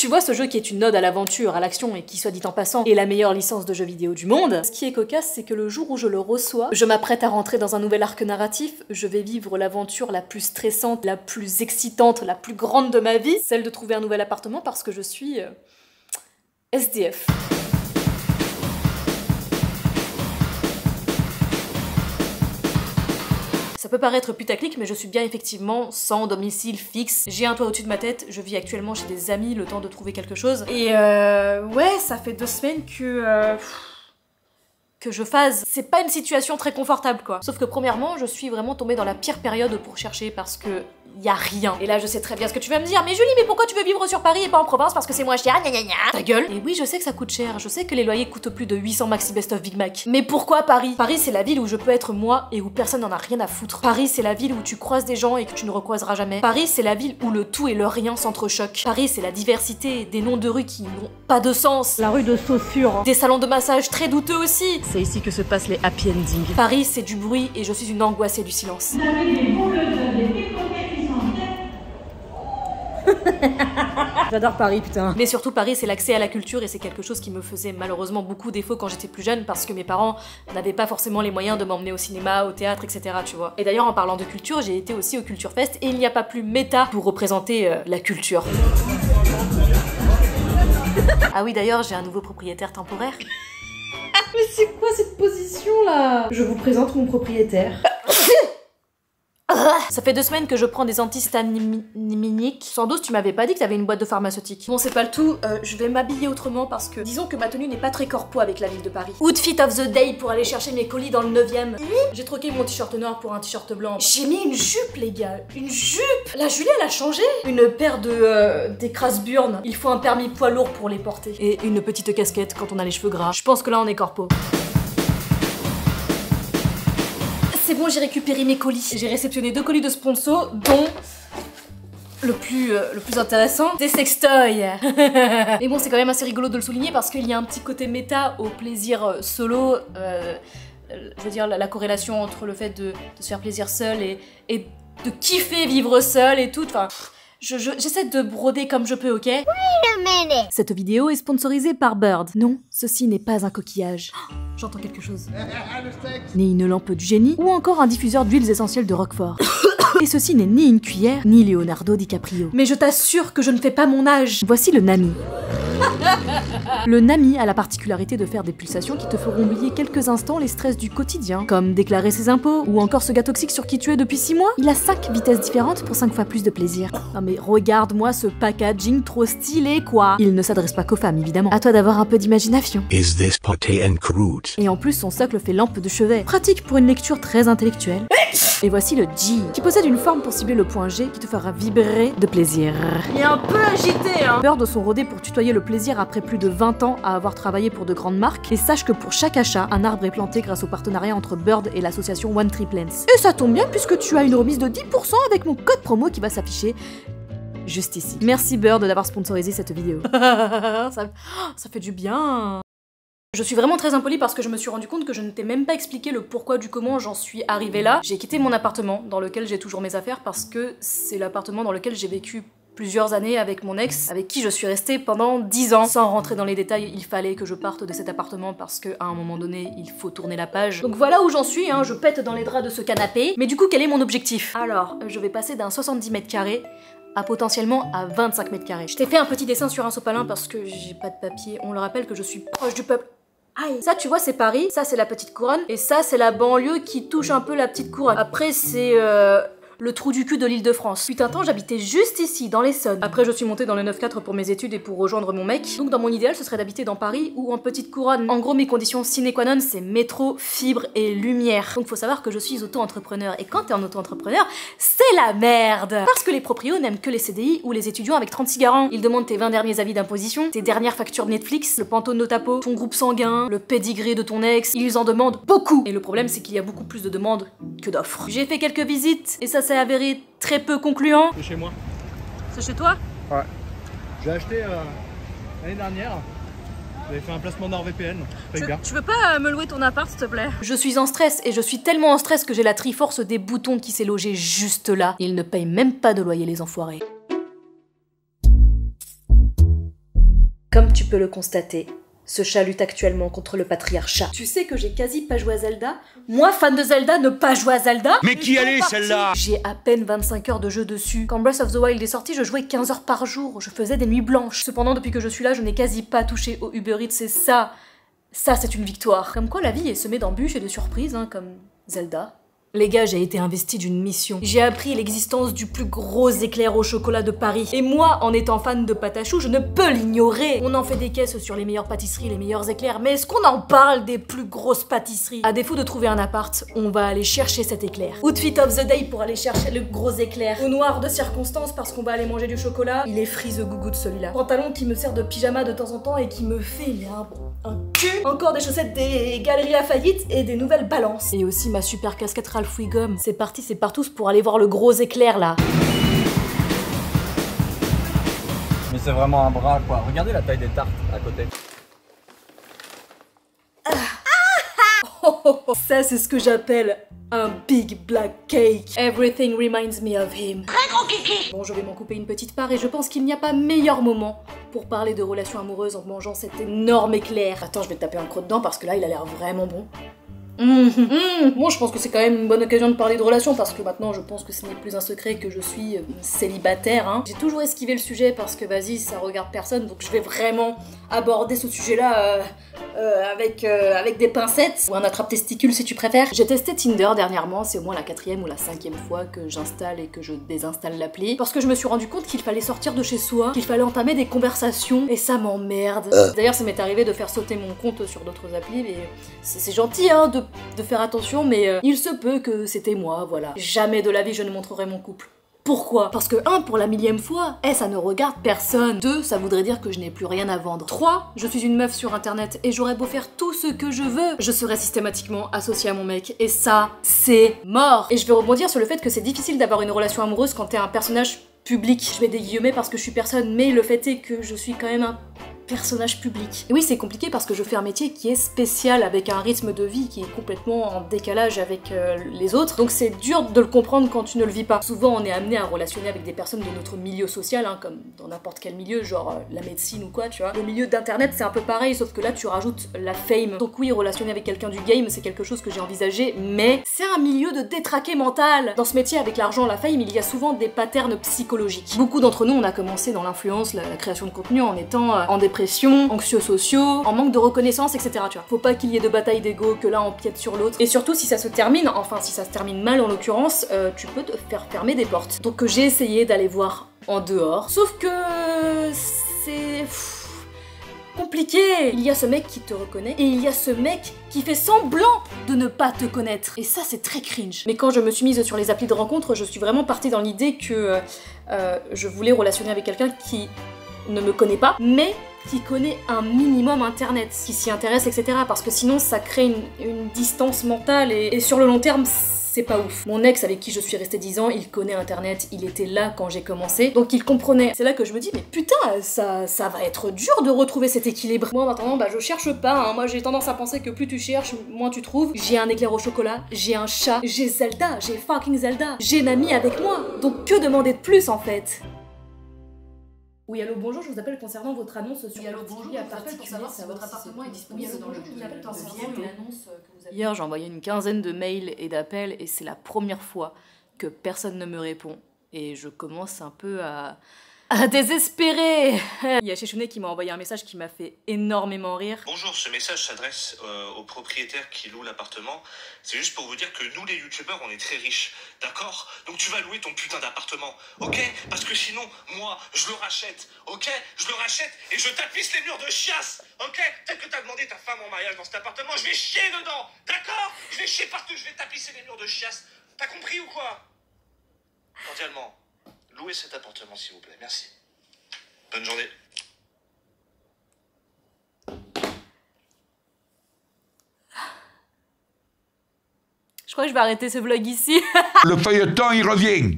Tu vois, ce jeu qui est une ode à l'aventure, à l'action et qui, soit dit en passant, est la meilleure licence de jeux vidéo du monde. Ce qui est cocasse, c'est que le jour où je le reçois, je m'apprête à rentrer dans un nouvel arc narratif, je vais vivre l'aventure la plus stressante, la plus excitante, la plus grande de ma vie, celle de trouver un nouvel appartement parce que je suis SDF. Ça peut paraître putaclic, mais je suis bien effectivement sans domicile fixe. J'ai un toit au-dessus de ma tête, je vis actuellement chez des amis, le temps de trouver quelque chose. Et ouais, ça fait 2 semaines que je phase. C'est pas une situation très confortable, quoi. Sauf que premièrement, je suis vraiment tombée dans la pire période pour chercher parce que y a rien. Et là, je sais très bien ce que tu vas me dire. Mais Julie, mais pourquoi tu veux vivre sur Paris et pas en province parce que c'est moins cher, gna gna gna. Ta gueule. Et oui, je sais que ça coûte cher. Je sais que les loyers coûtent plus de 800 maxi best of Big Mac. Mais pourquoi Paris? Paris, c'est la ville où je peux être moi et où personne n'en a rien à foutre. Paris, c'est la ville où tu croises des gens et que tu ne recroiseras jamais. Paris, c'est la ville où le tout et le rien s'entrechoquent. Paris, c'est la diversité, des noms de rues qui n'ont pas de sens. La rue de Saussure. Des salons de massage très douteux aussi. C'est ici que se passent les happy endings. Paris, c'est du bruit et je suis une angoissée du silence. J'adore Paris, putain. Mais surtout, Paris, c'est l'accès à la culture et c'est quelque chose qui me faisait malheureusement beaucoup défaut quand j'étais plus jeune parce que mes parents n'avaient pas forcément les moyens de m'emmener au cinéma, au théâtre, etc. Tu vois. Et d'ailleurs, en parlant de culture, j'ai été aussi au Culture Fest et il n'y a pas plus méta pour représenter la culture. Ah oui, d'ailleurs, j'ai un nouveau propriétaire temporaire. Mais c'est quoi cette position là? Je vous présente mon propriétaire. Ça fait 2 semaines que je prends des antihistaminiques. Sans doute, tu m'avais pas dit que t'avais une boîte de pharmaceutique. Bon, c'est pas le tout, je vais m'habiller autrement parce que disons que ma tenue n'est pas très corpo avec la ville de Paris. Outfit of the day pour aller chercher mes colis dans le 9ème. J'ai troqué mon t-shirt noir pour un t-shirt blanc. J'ai mis une jupe, les gars, une jupe. La Julie, elle a changé. Une paire de d'écrase-burnes. Il faut un permis poids lourd pour les porter. Et une petite casquette quand on a les cheveux gras. Je pense que là, on est corpo. C'est bon, j'ai récupéré mes colis. J'ai réceptionné 2 colis de sponsor, dont le plus intéressant, des sextoys. Mais bon, c'est quand même assez rigolo de le souligner parce qu'il y a un petit côté méta au plaisir solo. Je veux dire, la corrélation entre le fait de se faire plaisir seul et de kiffer vivre seul et tout. Enfin, j'essaie de broder comme je peux, ok? Wait a minute. Cette vidéo est sponsorisée par Bird. Non, ceci n'est pas un coquillage. Oh, j'entends quelque chose. Ni une lampe du génie, ou encore un diffuseur d'huiles essentielles de Roquefort. Et ceci n'est ni une cuillère, ni Leonardo DiCaprio. Mais je t'assure que je ne fais pas mon âge. Voici le Nami. Le Nami a la particularité de faire des pulsations qui te feront oublier quelques instants les stress du quotidien, comme déclarer ses impôts, ou encore ce gars toxique sur qui tu es depuis 6 mois. Il a 5 vitesses différentes pour 5 fois plus de plaisir. Non mais regarde-moi ce packaging trop stylé, quoi. Il ne s'adresse pas qu'aux femmes, évidemment. À toi d'avoir un peu d'imagination. Is this potty and crude? Et en plus, son socle fait lampe de chevet. Pratique pour une lecture très intellectuelle. Et voici le G, qui possède une forme pour cibler le point G qui te fera vibrer de plaisir. Il est un peu agité, hein. Bird sont rodés pour tutoyer le plaisir après plus de 20 ans à avoir travaillé pour de grandes marques. Et sache que pour chaque achat, un arbre est planté grâce au partenariat entre Bird et l'association One Tree Plants. Et ça tombe bien puisque tu as une remise de 10% avec mon code promo qui va s'afficher juste ici. Merci Bird d'avoir sponsorisé cette vidéo. ça fait du bien. Je suis vraiment très impolie parce que je me suis rendu compte que je ne t'ai même pas expliqué le pourquoi du comment j'en suis arrivée là. J'ai quitté mon appartement dans lequel j'ai toujours mes affaires parce que c'est l'appartement dans lequel j'ai vécu plusieurs années avec mon ex, avec qui je suis restée pendant 10 ans. Sans rentrer dans les détails, il fallait que je parte de cet appartement parce qu'à un moment donné, il faut tourner la page. Donc voilà où j'en suis, hein, je pète dans les draps de ce canapé. Mais du coup, quel est mon objectif? Alors, je vais passer d'un 70 mètres carrés à potentiellement à 25 mètres carrés. Je t'ai fait un petit dessin sur un sopalin parce que j'ai pas de papier. On le rappelle que je suis proche du peuple. Aïe. Ça, tu vois, c'est Paris, ça, c'est la petite couronne, et ça, c'est la banlieue qui touche un peu la petite couronne. Après, c'est le trou du cul de l'Île-de-France. Putain, temps, j'habitais juste ici, dans l'Essonne. Après, je suis montée dans le 9-4 pour mes études et pour rejoindre mon mec. Donc, dans mon idéal, ce serait d'habiter dans Paris ou en petite couronne. En gros, mes conditions sine qua non, c'est métro, fibre et lumière. Donc, faut savoir que je suis auto-entrepreneur. Et quand t'es en auto-entrepreneur, c'est la merde. Parce que les proprios n'aiment que les CDI ou les étudiants avec 36 garants. Ils demandent tes 20 derniers avis d'imposition, tes dernières factures Netflix, le pantone de ta peau, ton groupe sanguin, le pédigré de ton ex. Ils en demandent beaucoup. Et le problème, c'est qu'il y a beaucoup plus de demandes que d'offres. J'ai fait quelques visites et ça s'est avéré très peu concluant. C'est chez moi. C'est chez toi? Ouais. J'ai acheté l'année dernière. J'avais fait un placement NordVPN. Tu veux pas me louer ton appart, s'il te plaît? Je suis en stress et je suis tellement en stress que j'ai la triforce des boutons qui s'est logée juste là. Ils ne payent même pas de loyer, les enfoirés. Comme tu peux le constater, ce chat lutte actuellement contre le patriarcat. Tu sais que j'ai quasi pas joué à Zelda? Moi, fan de Zelda, ne pas jouer à Zelda? Mais qui allait celle-là? J'ai à peine 25 heures de jeu dessus. Quand Breath of the Wild est sorti, je jouais 15 heures par jour. Je faisais des nuits blanches. Cependant, depuis que je suis là, je n'ai quasi pas touché au Uber Eats. C'est ça, c'est une victoire. Comme quoi, la vie est semée d'embûches et de surprises, hein, comme Zelda. Les gars, j'ai été investi d'une mission. J'ai appris l'existence du plus gros éclair au chocolat de Paris. Et moi, en étant fan de pâte à choux, je ne peux l'ignorer. On en fait des caisses sur les meilleures pâtisseries, les meilleurs éclairs, mais est-ce qu'on en parle des plus grosses pâtisseries? À défaut de trouver un appart, on va aller chercher cet éclair. Outfit of the day pour aller chercher le gros éclair. Au noir de circonstance parce qu'on va aller manger du chocolat. Il est frise gougoute celui-là. Pantalon qui me sert de pyjama de temps en temps et qui me fait un cul. Encore des chaussettes des Galeries Lafayette et des nouvelles balances. Et aussi ma super casquette Ralph Wiggum. C'est parti, c'est partout pour aller voir le gros éclair là. Mais c'est vraiment un bras quoi. Regardez la taille des tartes à côté. Ça c'est ce que j'appelle un big black cake. Everything reminds me of him. Très gros kiki. Bon, je vais m'en couper une petite part et je pense qu'il n'y a pas meilleur moment pour parler de relations amoureuses en mangeant cet énorme éclair. Attends, je vais te taper un croc dedans parce que là il a l'air vraiment bon. Moi je pense que c'est quand même une bonne occasion de parler de relations parce que maintenant je pense que ce n'est plus un secret que je suis célibataire, hein. J'ai toujours esquivé le sujet parce que vas-y ça regarde personne, donc je vais vraiment aborder ce sujet là avec des pincettes ou un attrape-testicule si tu préfères. J'ai testé Tinder dernièrement, c'est au moins la 4e ou la 5e fois que j'installe et que je désinstalle l'appli parce que je me suis rendu compte qu'il fallait sortir de chez soi, qu'il fallait entamer des conversations et ça m'emmerde. D'ailleurs ça m'est arrivé de faire sauter mon compte sur d'autres applis mais c'est gentil hein de faire attention mais il se peut que c'était moi, voilà. Jamais de la vie je ne montrerai mon couple. Pourquoi? Parce que 1, pour la 1000e fois, ça ne regarde personne. 2, ça voudrait dire que je n'ai plus rien à vendre. 3, je suis une meuf sur internet et j'aurais beau faire tout ce que je veux, je serais systématiquement associée à mon mec. Et ça, c'est mort. Et je vais rebondir sur le fait que c'est difficile d'avoir une relation amoureuse quand t'es un personnage public. Je mets des guillemets parce que je suis personne, mais le fait est que je suis quand même un personnage public. Et oui, c'est compliqué parce que je fais un métier qui est spécial, avec un rythme de vie qui est complètement en décalage avec les autres, donc c'est dur de le comprendre quand tu ne le vis pas. Souvent, on est amené à relationner avec des personnes de notre milieu social, hein, comme dans n'importe quel milieu, genre la médecine ou quoi, tu vois. Le milieu d'internet, c'est un peu pareil, sauf que là, tu rajoutes la fame. Donc oui, relationner avec quelqu'un du game, c'est quelque chose que j'ai envisagé, mais c'est un milieu de détraqué mental. Dans ce métier, avec l'argent, la fame, il y a souvent des patterns psychologiques. Beaucoup d'entre nous, on a commencé dans l'influence, la création de contenu, en étant en dépression, anxieux sociaux, en manque de reconnaissance, etc. Tu vois. Faut pas qu'il y ait de bataille d'ego, que l'un empiète sur l'autre. Et surtout, si ça se termine, enfin si ça se termine mal en l'occurrence, tu peux te faire fermer des portes. Donc j'ai essayé d'aller voir en dehors. Sauf que c'est compliqué. Il y a ce mec qui te reconnaît et il y a ce mec qui fait semblant de ne pas te connaître. Et ça, c'est très cringe. Mais quand je me suis mise sur les applis de rencontre, je suis vraiment partie dans l'idée que je voulais relationner avec quelqu'un qui ne me connaît pas, mais qui connaît un minimum internet, qui s'y intéresse, etc. Parce que sinon ça crée une distance mentale et sur le long terme c'est pas ouf. Mon ex avec qui je suis restée 10 ans, il connaît internet, il était là quand j'ai commencé, donc il comprenait. C'est là que je me dis mais putain ça va être dur de retrouver cet équilibre. Moi maintenant je cherche pas, hein. Moi j'ai tendance à penser que plus tu cherches, moins tu trouves. J'ai un éclair au chocolat, j'ai un chat, j'ai Zelda, j'ai fucking Zelda, j'ai une amie avec moi, donc que demander de plus en fait? Oui, allô, bonjour, je vous appelle concernant votre annonce sur le particulier à particulier, savoir votre appartement est disponible dans le l'annonce que vous avez. Hier, j'ai envoyé une quinzaine de mails et d'appels et c'est la première fois que personne ne me répond. Et je commence un peu à désespérer. Il y a Chechounet qui m'a envoyé un message qui m'a fait énormément rire. Bonjour, ce message s'adresse aux propriétaires qui louent l'appartement. C'est juste pour vous dire que nous, les youtubeurs, on est très riches, d'accord? Donc tu vas louer ton putain d'appartement, ok? Parce que sinon, moi, je le rachète, ok? Je le rachète et je tapisse les murs de chiasse, ok? Peut-être que t'as demandé ta femme en mariage dans cet appartement, je vais chier dedans, d'accord? Je vais chier partout, je vais tapisser les murs de chiasse. T'as compris ou quoi? Cordialement, louez cet appartement, s'il vous plaît, merci. Bonne journée. Je crois que je vais arrêter ce vlog ici. Le feuilleton, il revient.